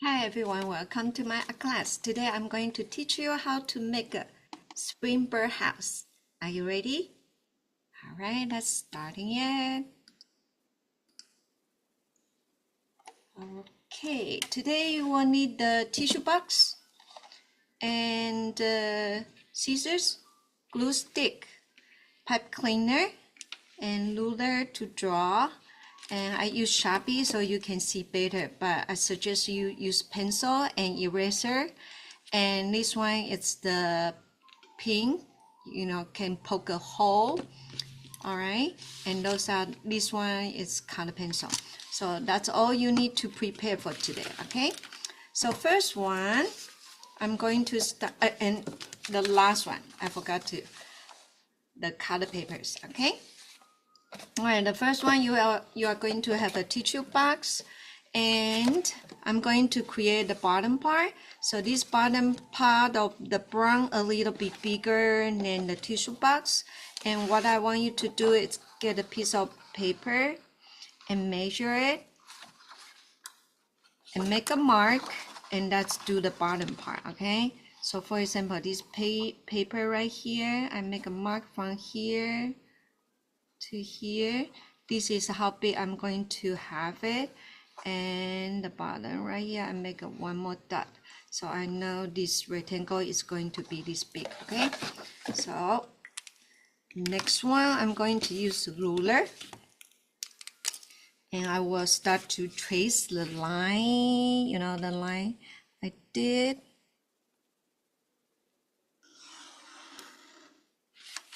Hi everyone, welcome to my class. Today I'm going to teach you how to make a spring birdhouse. Are you ready? All right, let's starting it. Okay, today you will need the tissue box and scissors, glue stick, pipe cleaner, and ruler to draw. And I use Sharpie so you can see better, but I suggest you use pencil and eraser. And this one it's the pin, can poke a hole. All right, and this one is color pencil. So that's all you need to prepare for today. Okay, so first one I'm going to start, and the last one I forgot to the color papers. Okay. All right, the first one you are going to have a tissue box, and I'm going to create the bottom part. So this bottom part of the brown a little bit bigger than the tissue box. And what I want you to do is get a piece of paper and measure it and make a mark, and that's do the bottom part. Okay. So for example, this paper right here, I make a mark from here to here. This is how big I'm going to have it, and the bottom right here I make a one more dot, so I know this rectangle is going to be this big. Okay, so next one I'm going to use ruler, and I will start to trace the line, the line I did,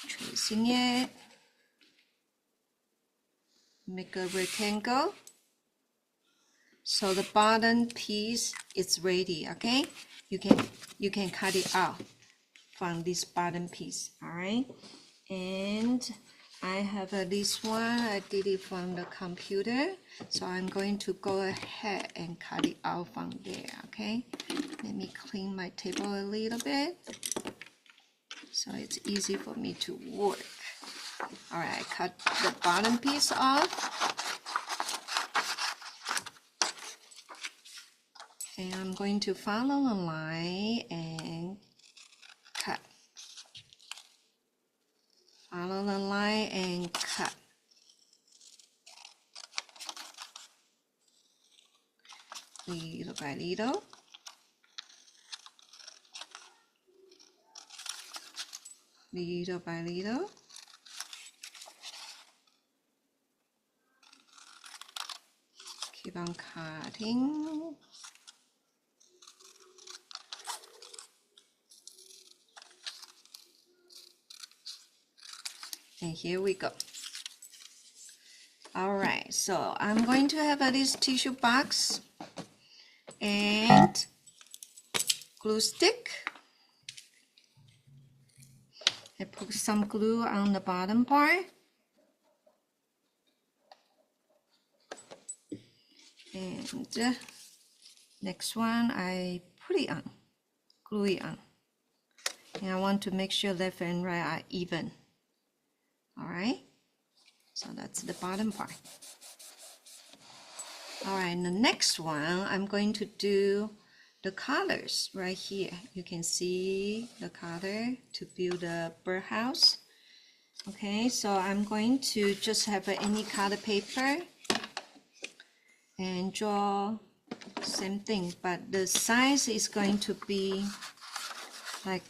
tracing it, make a rectangle. So the bottom piece is ready. Okay, you can cut it out from this bottom piece. All right, and I have this one. I did it from the computer, so I'm going to go ahead and cut it out from there. Okay, let me clean my table a little bit so it's easy for me to work. All right, cut the bottom piece off. And I'm going to follow the line and cut. Follow the line and cut. Little by little. Little by little. Keep on cutting. And here we go. All right, so I'm going to have this tissue box and glue stick. I put some glue on the bottom part. And next one, I put it on, glue it on. And I want to make sure left and right are even. All right, so that's the bottom part. All right, and the next one, I'm going to do the colors right here. You can see the color to build a birdhouse. Okay, so I'm going to just have any color paper and draw same thing, but the size is going to be like,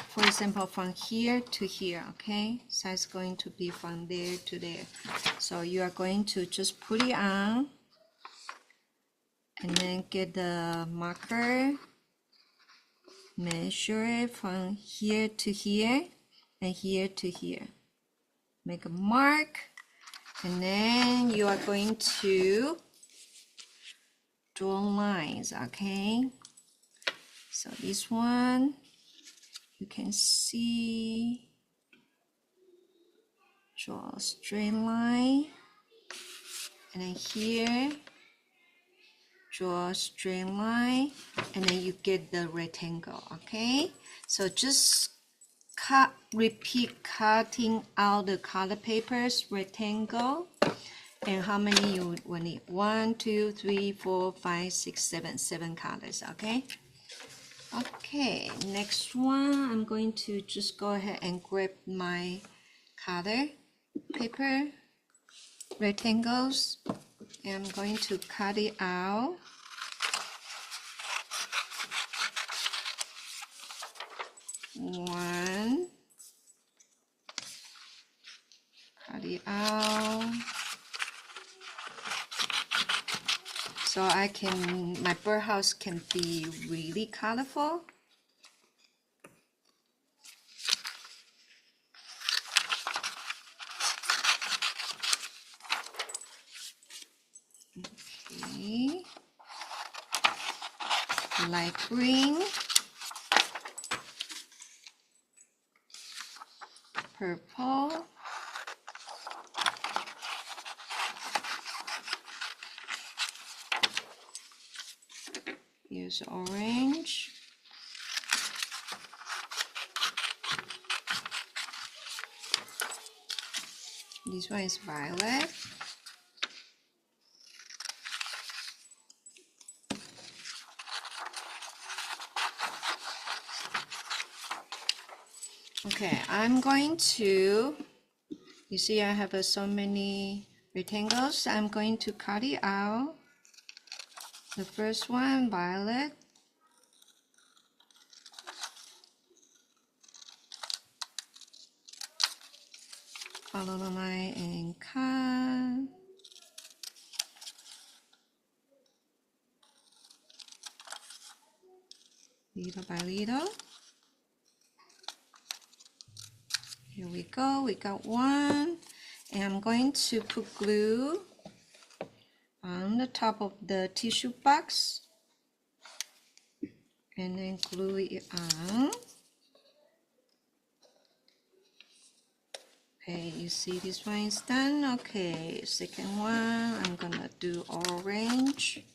for example, from here to here. Okay, size going to be from there to there. So you are going to just put it on and then get the marker, measure it from here to here and here to here, make a mark, and then you are going to draw lines. Okay, so this one you can see, draw a straight line, and then here draw a straight line, and then you get the rectangle. Okay, so just repeat cutting out the color papers rectangle, And how many you will need? 1, 2, 3, 4, 5, 6, 7. 7 colors, okay? Okay, next one, I'm going to just go ahead and grab my color paper rectangles, and I'm going to cut it out. One, cut it out. So my birdhouse can be really colorful. Okay. Light green, purple, use orange, this one is violet, okay, I'm going to, you see I have so many rectangles. I'm going to cut it out. The first one, violet, follow the line and cut. Little by little. Here we go, we got one. And I'm going to put glue on the top of the tissue box and then glue it on. Okay, you see this one is done. Okay, second one, I'm gonna do orange.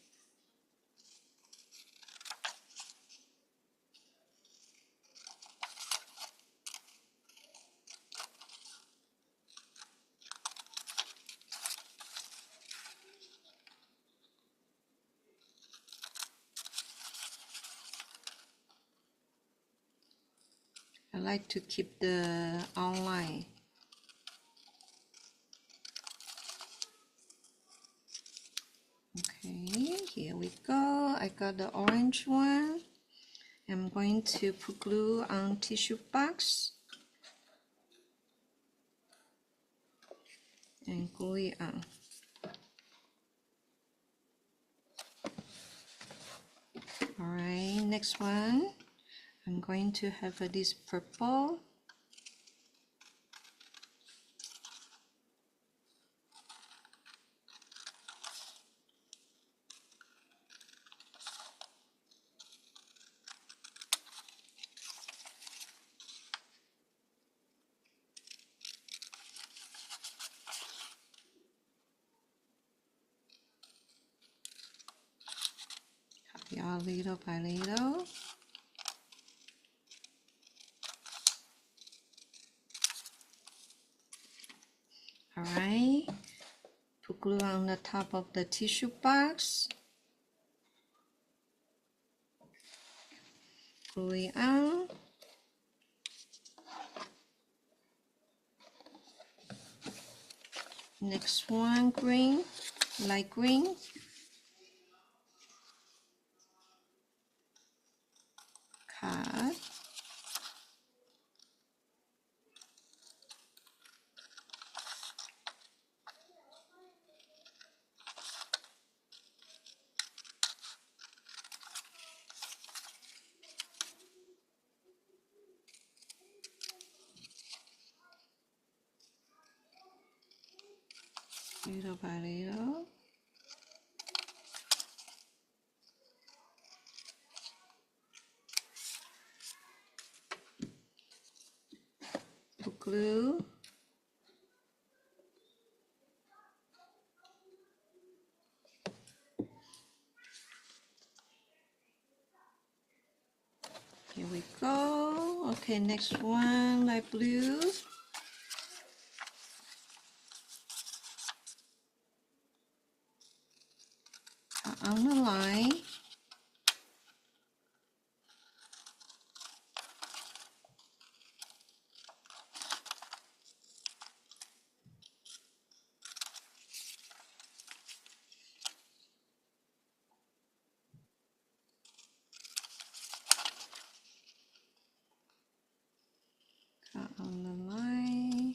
I like to keep the outline. Okay, here we go. I got the orange one. I'm going to put glue on tissue box and glue it on. All right, next one. I'm going to have this purple. Copy out little by little. All right, put glue on the top of the tissue box. Glue it on. Next one, green, light green. Cut. Little by little. Put glue. Here we go. Okay, next one, light blue. on the line. Cut on the line.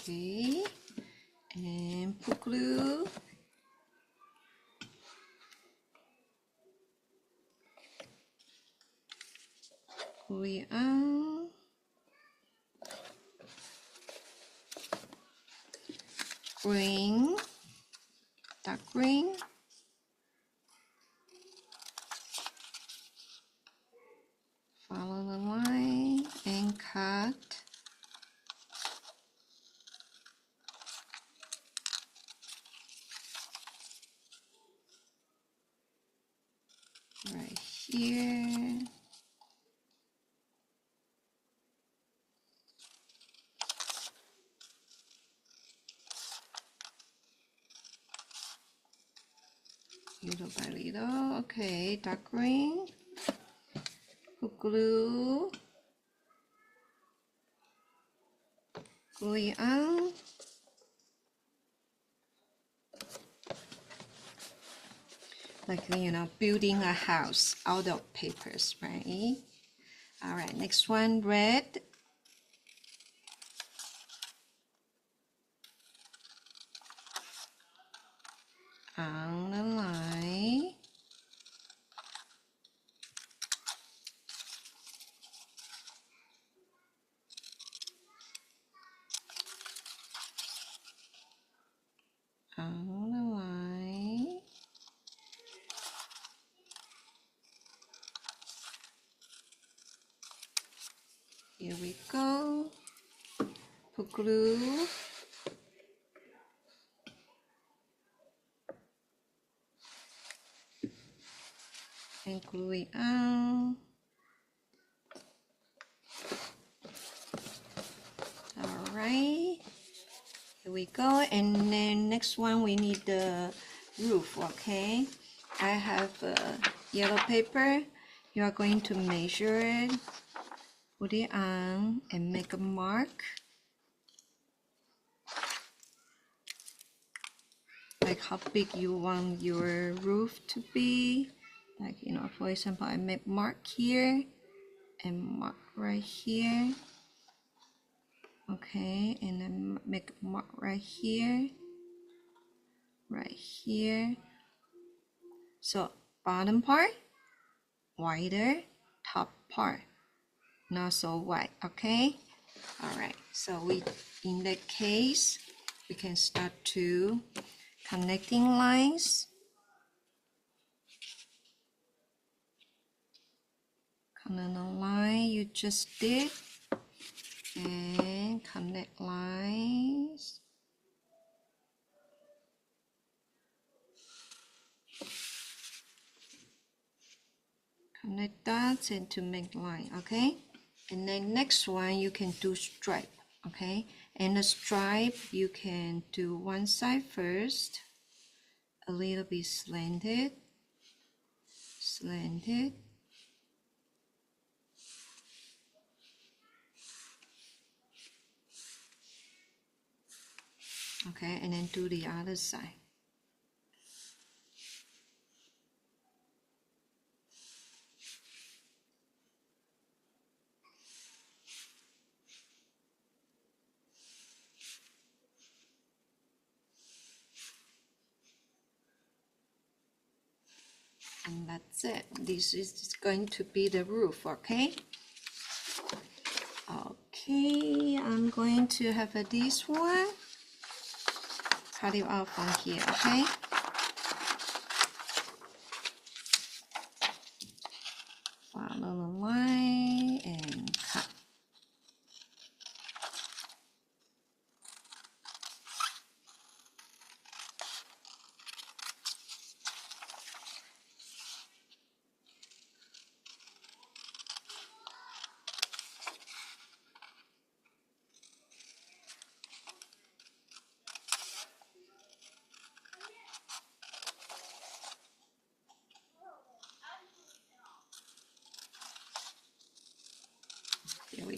Okay, and put glue. Glue it on. Green, dark green. Follow the line and cut. Right here. Little by little. Okay, dark green. Put glue. Glue it on. Like, you know, building a house out of papers, right? All right, next one, red. On the line. On the line. Here we go. Put glue. And glue it on. All right. Here we go. And then next one we need the roof, okay? I have yellow paper. You are going to measure it, put it on, and make a mark. Like how big you want your roof to be. Like, you know, for example, I make mark here and mark right here. Okay, and then make a mark right here. Right here. So bottom part wider, top part not so wide. Okay, all right, so we, in that case, we can start to connecting lines. Connect the line you just did and connect lines. Connect dots and to make line, okay? And then next one you can do stripe, okay? And the stripe you can do one side first, a little bit slanted, slanted. Okay, and then do the other side. And that's it. This is going to be the roof, okay? Okay, I'm going to have this one. Cut it out from here, okay? Follow the line and cut.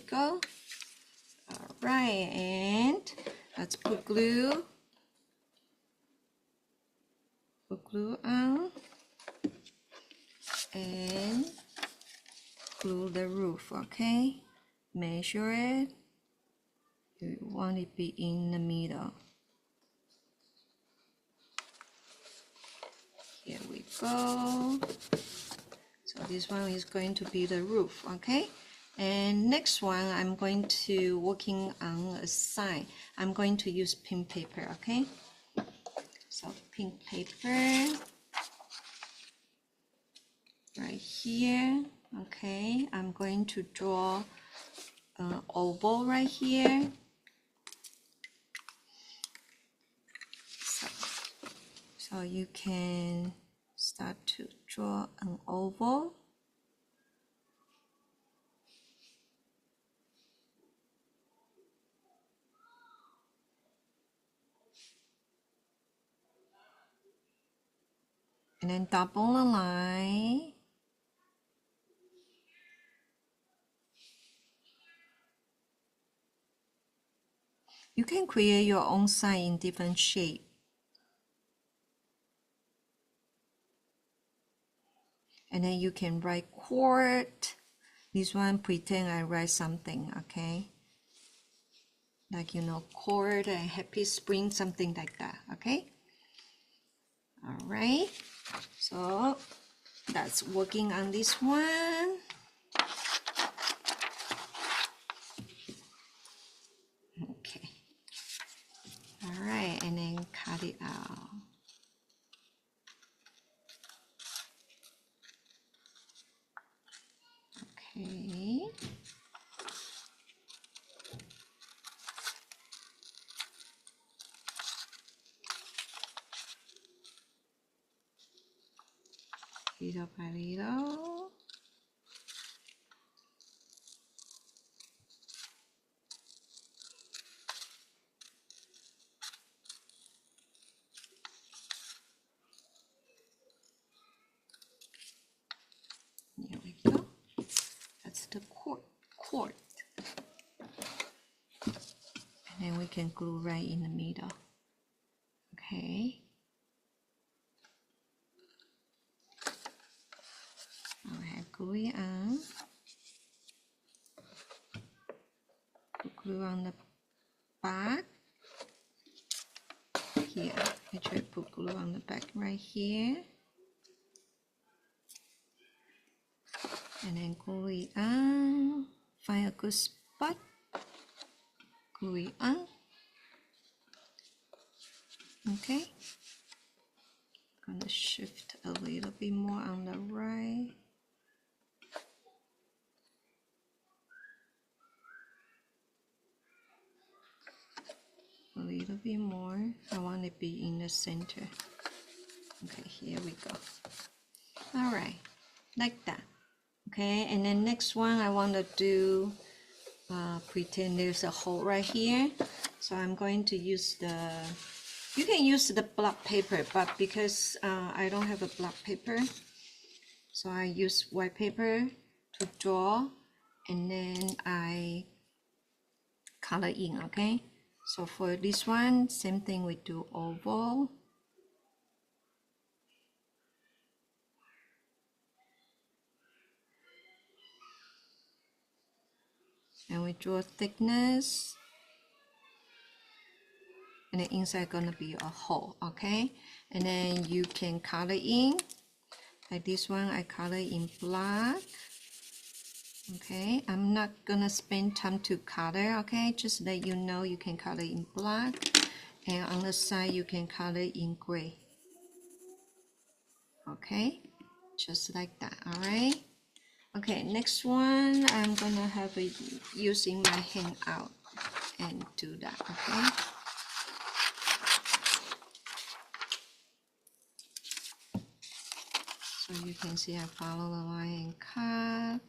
go. All right, and let's put glue. Put glue on and glue the roof, okay? Measure it. You want it to be in the middle. Here we go. So this one is going to be the roof, okay? And next one, I'm going to working on a sign. I'm going to use pink paper, okay? So pink paper right here, okay? I'm going to draw an oval right here. So you can start to draw an oval. And then double the line. You can create your own sign in different shape. And then you can write quote. This one, pretend I write something, okay? Like, you know, quote and happy spring, something like that, okay? All right, so that's working on this one. Okay, all right, and then cut it out. Okay. Little by little. Here we go. That's the cord. And then we can glue right in the middle. Okay. I have glue it on. Put glue on the back. Here, actually put glue on the back right here. And then glue it on. Find a good spot. Glue it on. Okay. Gonna shift a little bit more on the right. A little bit more. I want it to be in the center. Okay, here we go. All right, like that. Okay, and then next one I want to do pretend there's a hole right here. So I'm going to use the, you can use the black paper, but because I don't have a black paper, so I use white paper to draw, and then I color in, okay? So for this one, same thing, we do oval. And we draw thickness. And the inside gonna be a hole, okay? And then you can color in. Like this one, I color in black. Okay, I'm not gonna spend time to color, okay? Just let you know you can color in black. And on the side, you can color in gray. Okay, just like that, all right? Okay, next one, I'm gonna have it using my hand out and do that, okay? So you can see I follow the line and cut.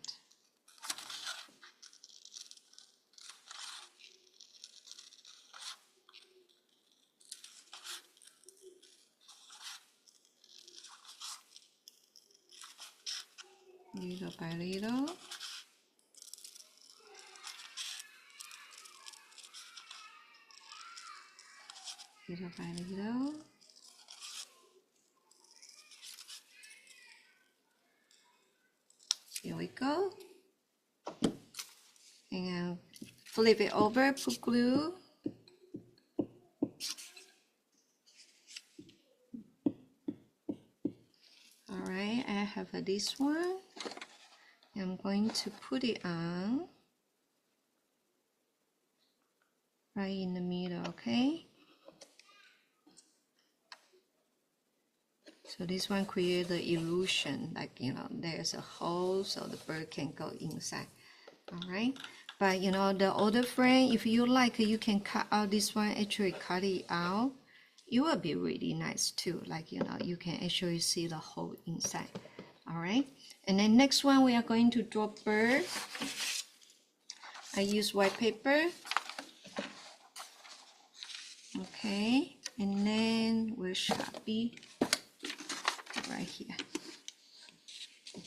Little by little. little by little. Here we go. And flip it over, put glue. All right, I have this one. I'm going to put it on right in the middle, okay? So this one creates the illusion, like, you know, there's a hole so the bird can go inside. All right, but you know, the other frame, if you like, you can cut out this one, actually cut it out. It will be really nice too, like, you know, you can actually see the hole inside. All right, and then next one we are going to draw bird. I use white paper. Okay, and then we'll Sharpie right here.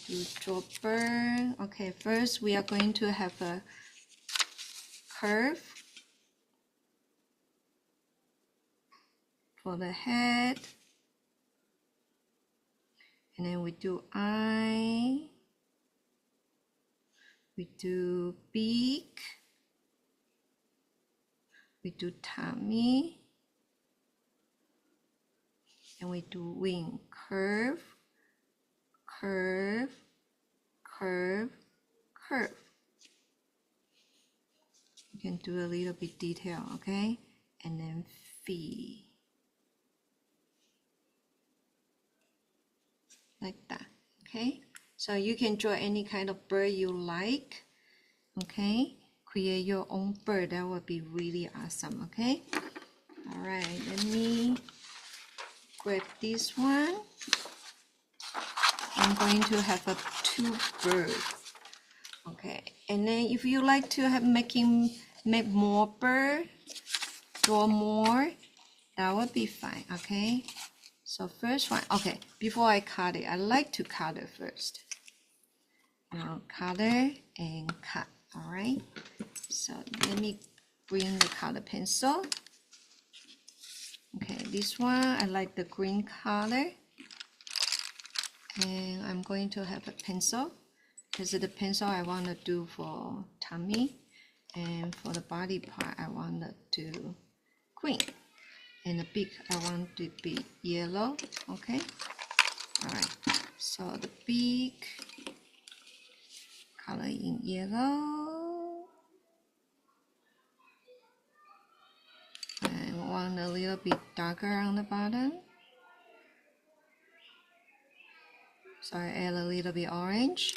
Do draw bird. Okay, first we are going to have a curve for the head, and then we do eye, we do beak, we do tummy, and we do wing. Curve, curve, curve, curve. You can do a little bit detail, okay? And then feet. Like that, okay? So you can draw any kind of bird you like, okay? Create your own bird. That would be really awesome, okay? All right, let me grab this one. I'm going to have a 2 birds. Okay, and then if you like to have make more bird, draw more, that would be fine, okay? So first one, okay, before I cut it, I like to cut it first. Now color and cut, all right? So let me bring the color pencil. Okay, this one, I like the green color. And I'm going to have a pencil, because the pencil I want to do for tummy, and for the body part I want to do green, and the beak I want to be yellow, okay? All right, so the beak, color in yellow, and want a little bit darker on the bottom. So I add a little bit orange.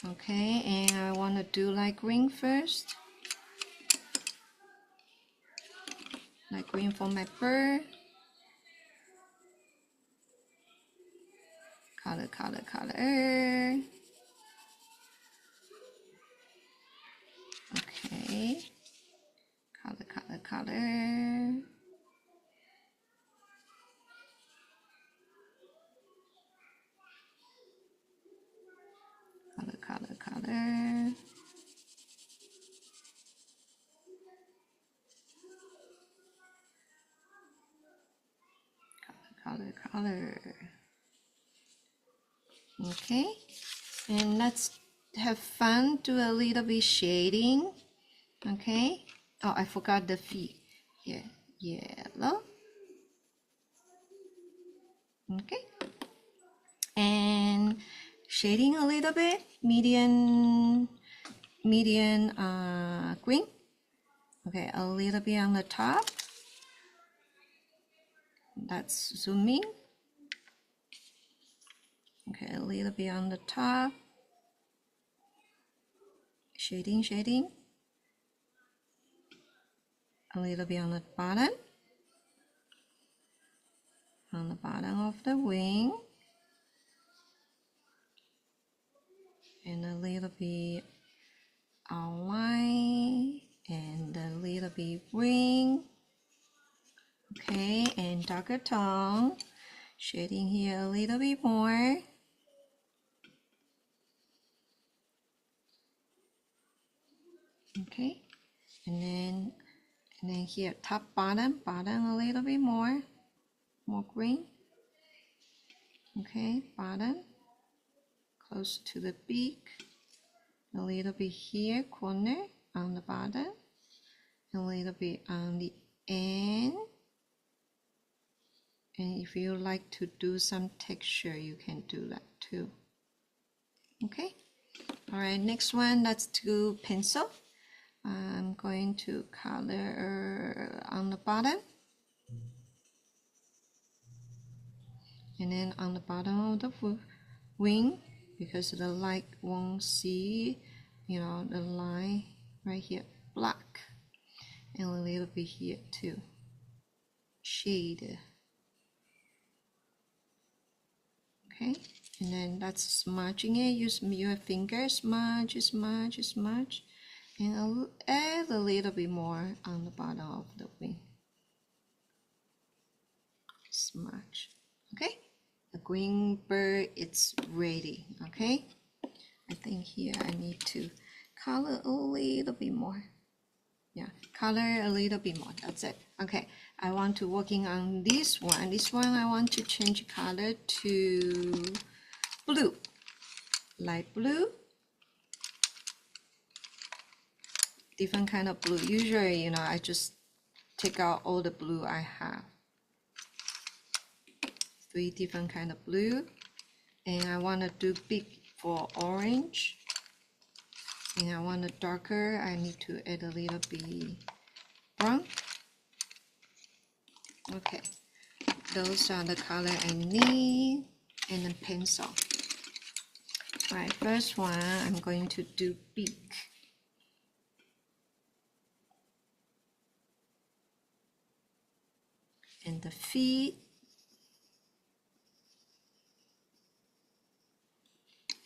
Okay, and I want to do like green first. Like green for my bird. Color, color, color. Okay. Color, color, color. Color, color, color. Color, color. Okay, and let's have fun. Do a little bit shading. Okay. Oh, I forgot the feet. Yeah, yellow. Okay. And shading a little bit, medium green. Okay, a little bit on the top. Let's zoom in. Okay, a little bit on the top. Shading, shading. A little bit on the bottom. On the bottom of the wing. And a little bit outline. And a little bit wing. Okay, and darker tone. Shading here a little bit more. Okay, and then And then here, top, bottom, bottom a little bit more green. Okay, bottom, close to the beak. A little bit here, corner on the bottom. A little bit on the end. And if you like to do some texture, you can do that too. Okay. All right, next one, let's do pencil. I'm going to color on the bottom. And then on the bottom of the wing, because the light won't see, you know, the line right here, black. And a little bit here too. Shade. Okay, and then that's smudging it. Use your finger, smudge, and I'll add a little bit more on the bottom of the wing. Smudge. Okay, the green bird is ready. Okay, I think here I need to color a little bit more. Yeah, color a little bit more. That's it. Okay, I want to working on this one. This one I want to change color to blue, light blue. Different kind of blue. Usually, you know, I just take out all the blue I have. 3 different kind of blue, and I want to do big for orange. And I want it darker. I need to add a little bit brown. Okay, those are the color I need, and then pencil. All right, first one I'm going to do beak. And the feet.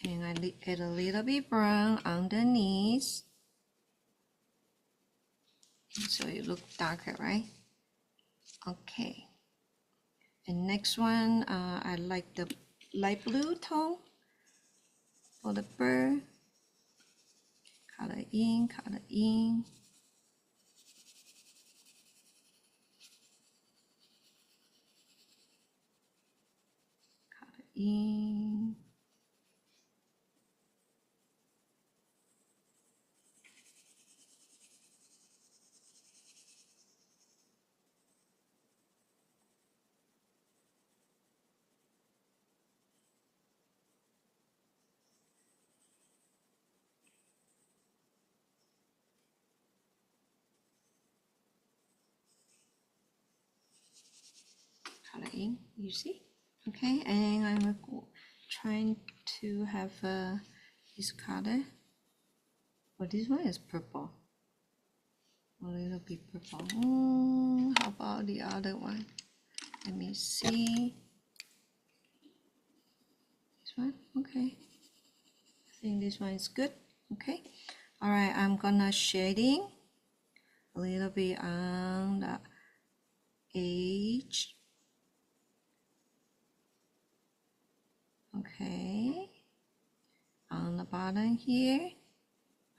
And I add a little bit brown underneath. So it looks darker, right? Okay. And next one, I like the light blue tone for the bird. Color in, color in. Color in. Color in, you see? Okay, and I'm trying to have this color. Oh, this one is purple. A little bit purple. How about the other one? Let me see. This one, okay. I think this one is good. Okay. All right, I'm gonna shading a little bit on the edge. Okay. On the bottom here.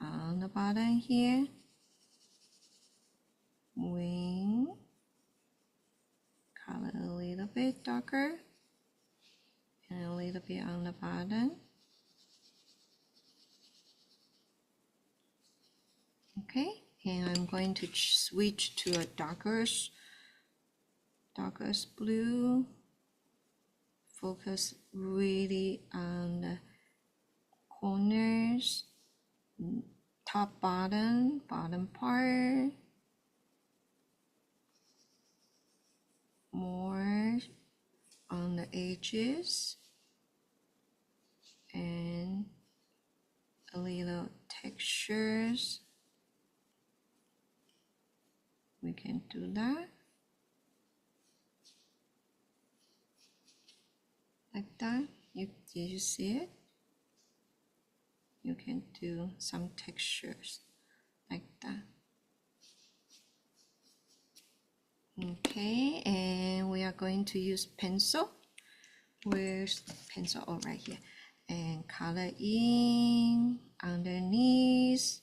On the bottom here. Wing. Color a little bit darker. And a little bit on the bottom. Okay, and I'm going to switch to a darkest blue. Focus really on the corners, top, bottom part. More on the edges. And a little textures. We can do that. Like that. Did you see it? You can do some textures like that. Okay, and we are going to use pencil. Where's the pencil? Oh, right here. And color in, underneath,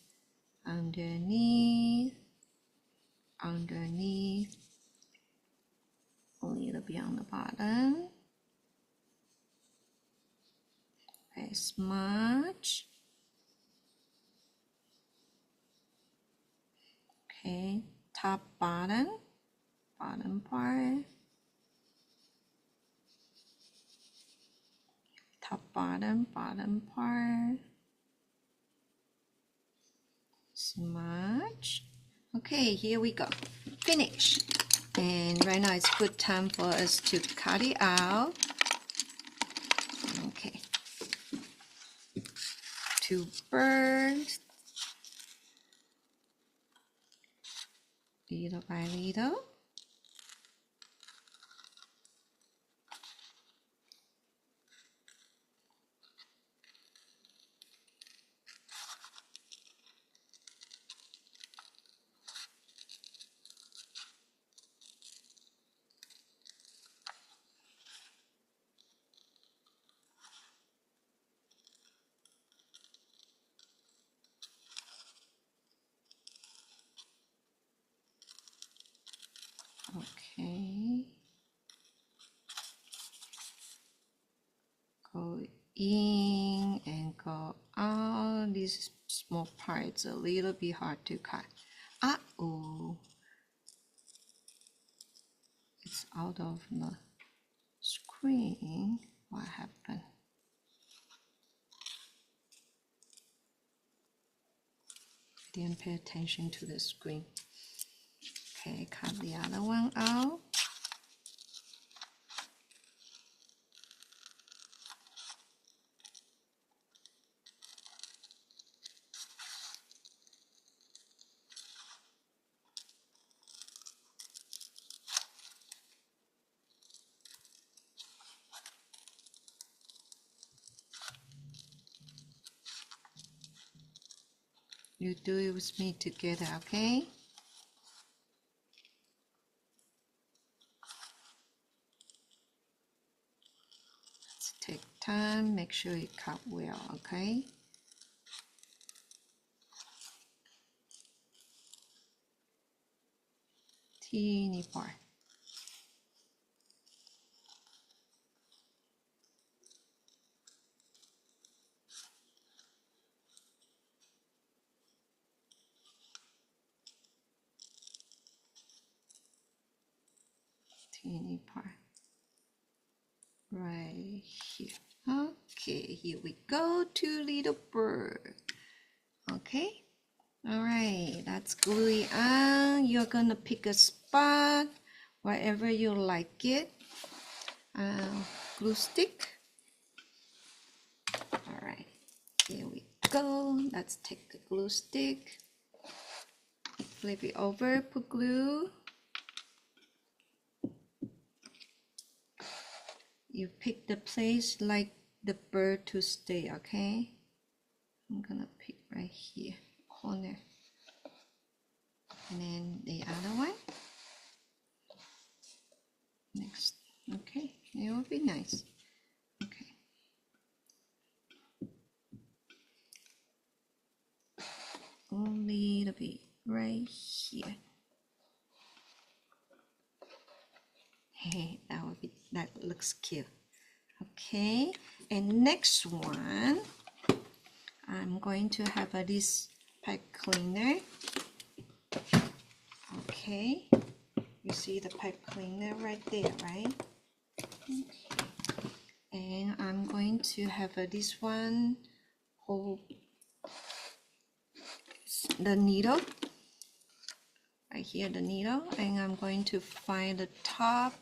underneath, a little bit on the bottom. Okay, smudge. Okay, top, bottom part. Top, bottom part. Smudge. Okay, here we go. Finish. And right now it's good time for us to cut it out. Okay. To burn little by little. Okay. Go in and go out. These small parts a little bit hard to cut. Uh-oh. It's out of the screen. What happened? I didn't pay attention to the screen. Okay, cut the other one out. You do it with me together, okay? Let's take time, make sure you cut well, okay? Teeny part. Teeny part. Right here. Okay, here we go. Two little bird. Okay. All right, let's glue it on. You're gonna pick a spot wherever you like it. Glue stick. All right, here we go. Let's take the glue stick, flip it over, put glue. You pick the place like the bird to stay, okay? I'm gonna pick right here, corner. And then the other one. Next, okay, it will be nice. Okay. A little bit right here. Hey, that looks cute. Okay, and next one, I'm going to have this pipe cleaner. Okay, you see the pipe cleaner right there, right? Okay, and I'm going to have this one hold the needle right here, the needle, and I'm going to find the top.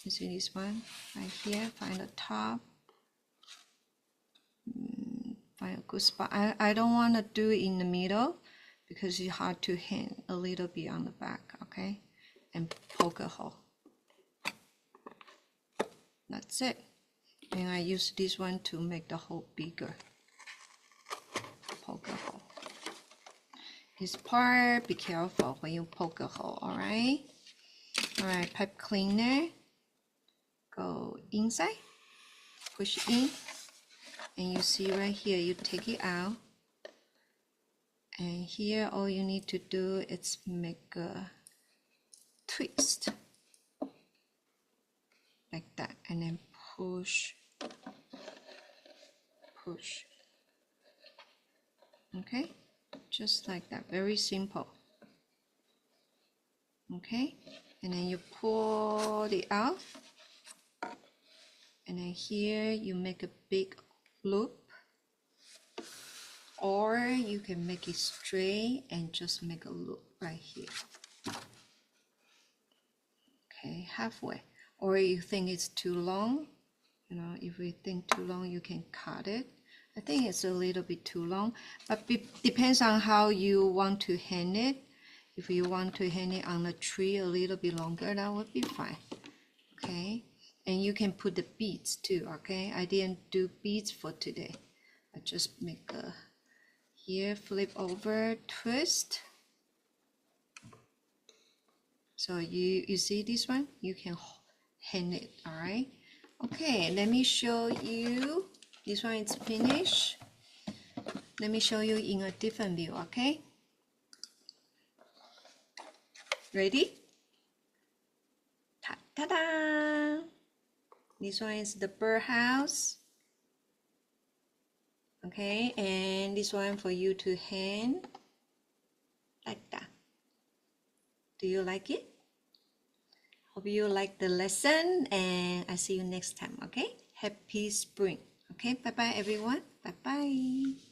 You see this one right here, find the top, find a good spot. I don't want to do it in the middle because it's hard to hang. A little bit on the back, okay, and poke a hole. That's it. And I use this one to make the hole bigger. Poke a hole. This part, be careful when you poke a hole, alright? Alright, pipe cleaner. Go inside, push in, and you see right here, you take it out, And here all you need to do is make a twist like that, and then push. Okay, just like that, very simple. Okay, and then you pull it out, and then here you make a big loop, or you can make it straight and just make a loop right here. Okay, halfway. Or you think it's too long, you know, if you think too long, you can cut it. I think it's a little bit too long, but depends on how you want to hang it. If you want to hang it on the tree a little bit longer, that would be fine. Okay, and you can put the beads too. Okay, I didn't do beads for today. I just make a here, flip over, twist. So you see this one, you can hang it. All right. Okay, let me show you. This one is finished. Let me show you in a different view. Okay, ready? Ta-da! This one is the birdhouse. Okay, and this one for you to hang like that. Do you like it? Hope you like the lesson, and I see you next time. Okay, happy spring. Okay, bye bye everyone. Bye bye.